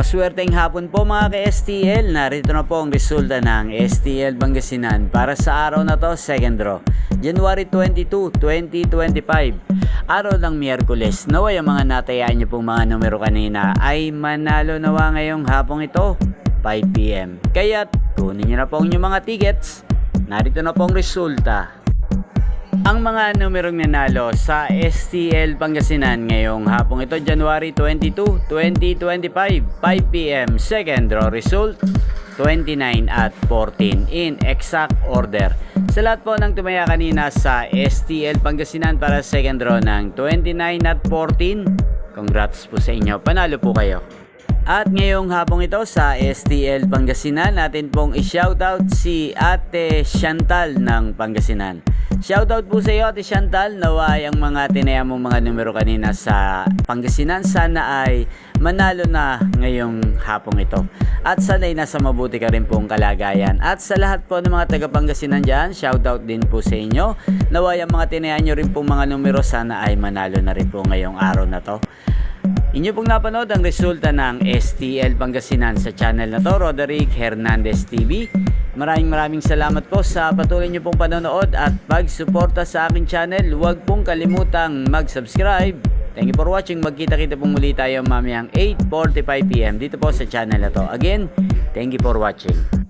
Maswerteng hapon po mga ka-STL. Narito na po ang resulta ng STL Pangasinan para sa araw na to, second draw. January 22, 2025. Araw ng Miyerkules. Naway ang mga natayaan niyo pong mga numero kanina ay manalo nawa ngayong hapong ito, 5 PM. Kaya't kunin niyo na po ang inyong mga tickets. Narito na po ang resulta. Ang mga numerong nanalo sa STL Pangasinan ngayong hapong ito, January 22, 2025, 5 PM. Second draw result, 29 at 14 in exact order. Sa lahat po ng tumaya kanina sa STL Pangasinan para second draw ng 29 at 14, congrats po sa inyo, panalo po kayo. At ngayong hapong ito sa STL Pangasinan, natin pong i-shoutout si Ate Chantal ng Pangasinan. Shoutout po sa iyo Ate Chantal, naway ang mga tinaya mong mga numero kanina sa Pangasinan sana ay manalo na ngayong hapong ito. At sana'y nasa mabuti ka rin pong kalagayan. At sa lahat po ng mga taga Pangasinan dyan, shoutout din po sa inyo. Naway ang mga tinaya nyo rin pong mga numero sana ay manalo na rin po ngayong araw na to. Inyo pong napanood ang resulta ng STL Pangasinan sa channel na to, Roderick Hernandez TV. Maraming salamat po sa patuloy nyo pong panonood at pagsuporta sa aking channel. Huwag pong kalimutang mag-subscribe. Thank you for watching. Magkita-kita pong muli tayo mamayang 8:45 PM dito po sa channel na to. Again, thank you for watching.